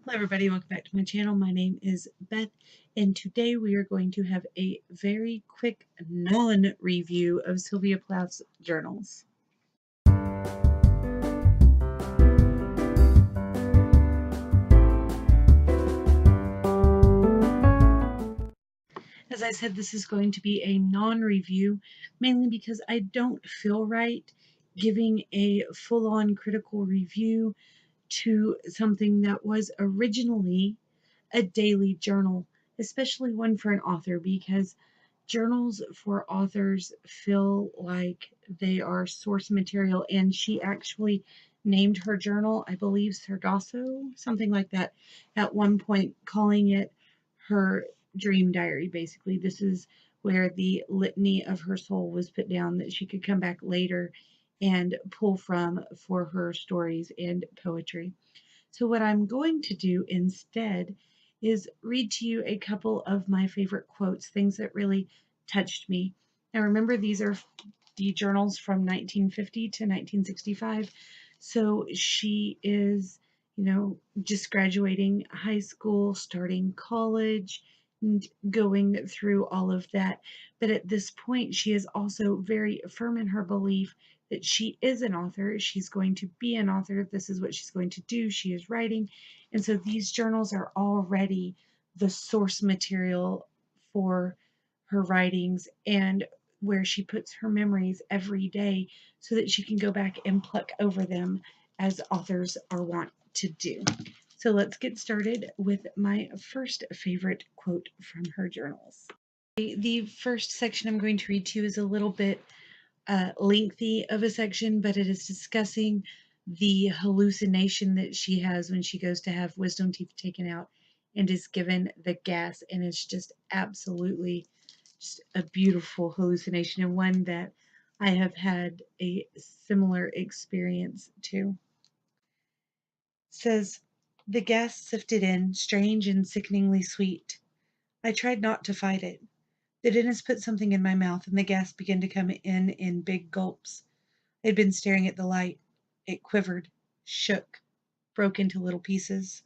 Hello everybody, welcome back to my channel. My name is Beth, and today we are going to have a very quick non-review of Sylvia Plath's journals. As I said, this is going to be a non-review, mainly because I don't feel right giving a full-on critical review to something that was originally a daily journal, especially one for an author, because journals for authors feel like they are source material. And she actually named her journal, I believe, Sargasso, something like that, at one point, calling it her dream diary. Basically, this is where the litany of her soul was put down that she could come back later and pull from for her stories and poetry. So what I'm going to do instead is read to you a couple of my favorite quotes, things that really touched me. Now remember, these are the journals from 1950 to 1965. So she is, just graduating high school, starting college, and going through all of that. But at this point, she is also very firm in her belief that she is an author. She's going to be an author. This is what she's going to do. She is writing. And so these journals are already the source material for her writings and where she puts her memories every day so that she can go back and pluck over them as authors are wont to do. So let's get started with my first favorite quote from her journals. The first section I'm going to read to you is a little bit lengthy of a section, but it is discussing the hallucination that she has when she goes to have wisdom teeth taken out and is given the gas. And it's just absolutely just a beautiful hallucination, and one that I have had a similar experience to. It says, the gas sifted in, strange and sickeningly sweet. I tried not to fight it. The dentist put something in my mouth, and the gas began to come in big gulps. I had been staring at the light. It quivered, shook, broke into little pieces.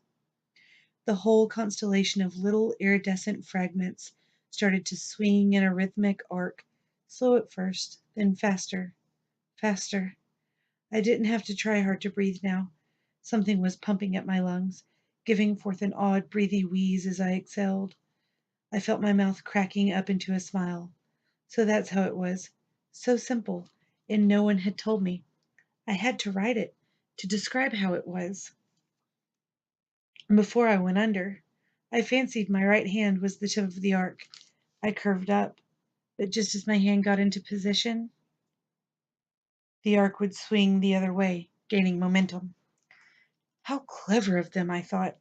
The whole constellation of little iridescent fragments started to swing in a rhythmic arc, slow at first, then faster, faster. I didn't have to try hard to breathe now. Something was pumping at my lungs, giving forth an odd, breathy wheeze as I exhaled. I felt my mouth cracking up into a smile. So that's how it was. So simple, and no one had told me. I had to write it, to describe how it was. And before I went under, I fancied my right hand was the tip of the arc. I curved up, but just as my hand got into position, the arc would swing the other way, gaining momentum. How clever of them, I thought.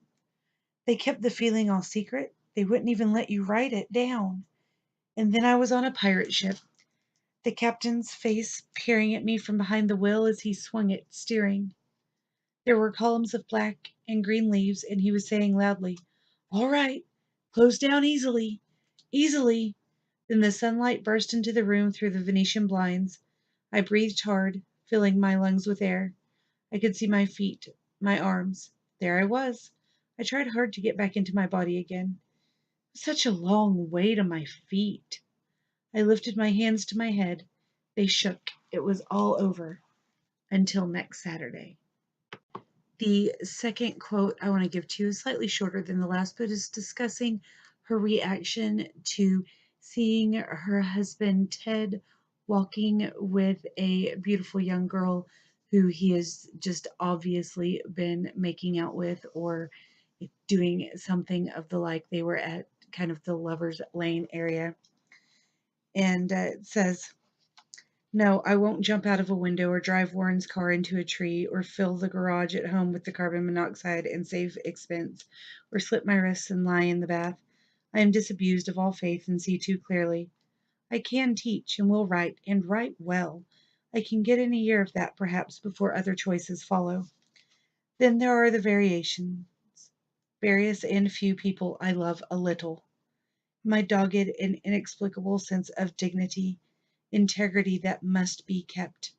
They kept the feeling all secret. They wouldn't even let you write it down. And then I was on a pirate ship, the captain's face peering at me from behind the wheel as he swung it, steering. There were columns of black and green leaves, and he was saying loudly, "All right, close down easily, easily." Then the sunlight burst into the room through the Venetian blinds. I breathed hard, filling my lungs with air. I could see my feet, my arms. There I was. I tried hard to get back into my body again. Such a long way to my feet. I lifted my hands to my head. They shook. It was all over. Until next Saturday. The second quote I want to give to you is slightly shorter than the last, but is discussing her reaction to seeing her husband Ted walking with a beautiful young girl who he has just obviously been making out with or doing something of the like. They were at kind of the lovers lane area. And it says, no, I won't jump out of a window or drive Warren's car into a tree or fill the garage at home with the carbon monoxide and save expense or slit my wrists and lie in the bath. I am disabused of all faith and see too clearly. I can teach and will write and write well. I can get in a year of that perhaps before other choices follow. Then there are the variations. Various and few people I love a little. My dogged and inexplicable sense of dignity, integrity that must be kept.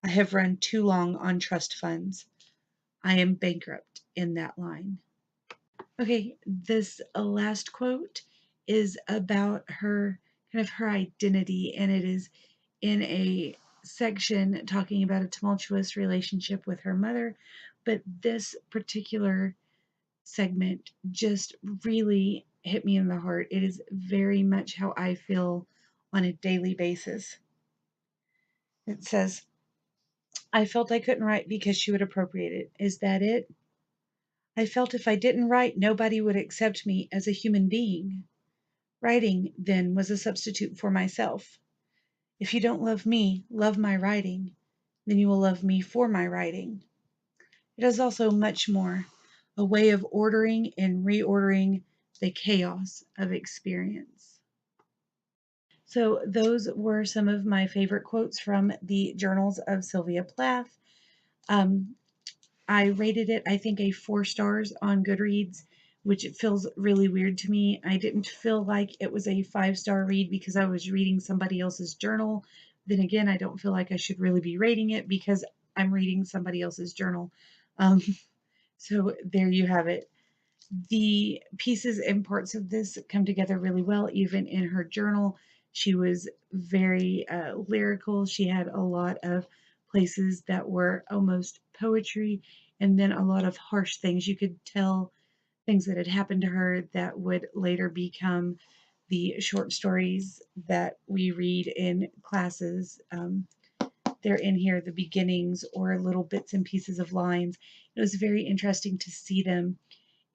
I have run too long on trust funds. I am bankrupt in that line. Okay, this last quote is about her kind of her identity, and it is in a section talking about a tumultuous relationship with her mother. But this particular segment just really hit me in the heart. It is very much how I feel on a daily basis. It says, I felt I couldn't write because she would appropriate it. Is that it? I felt if I didn't write, nobody would accept me as a human being. Writing, then, was a substitute for myself. If you don't love me, love my writing, then you will love me for my writing. It is also much more a way of ordering and reordering the chaos of experience. So, those were some of my favorite quotes from the journals of Sylvia Plath. Um, I rated it, I think, a 4 stars on Goodreads, which it feels really weird to me. I didn't feel like it was a 5 star read because I was reading somebody else's journal. Then again, I don't feel like I should really be rating it because I'm reading somebody else's journal. Um, so there you have it. The pieces and parts of this come together really well. Even in her journal, she was very lyrical. She had a lot of places that were almost poetry, and then a lot of harsh things. You could tell things that had happened to her that would later become the short stories that we read in classes. They're in here, the beginnings or little bits and pieces of lines. It was very interesting to see them,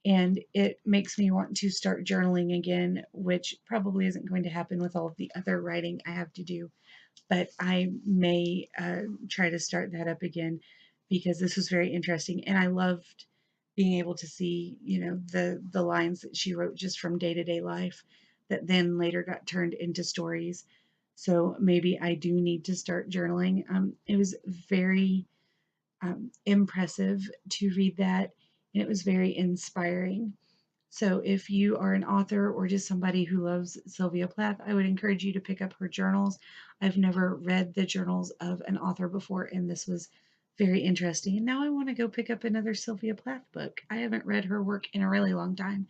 and it makes me want to start journaling again, which probably isn't going to happen with all of the other writing I have to do, but I may try to start that up again because this was very interesting, and I loved being able to see, the lines that she wrote just from day to day life that then later got turned into stories. So maybe I do need to start journaling. It was very impressive to read that, and it was very inspiring. So if you are an author or just somebody who loves Sylvia Plath, I would encourage you to pick up her journals. I've never read the journals of an author before, and this was very interesting. And now I want to go pick up another Sylvia Plath book. I haven't read her work in a really long time.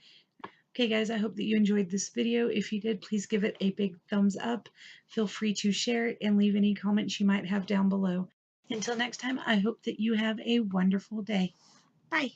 Okay, guys, I hope that you enjoyed this video. If you did, please give it a big thumbs up. Feel free to share it and leave any comments you might have down below. Until next time, I hope that you have a wonderful day. Bye.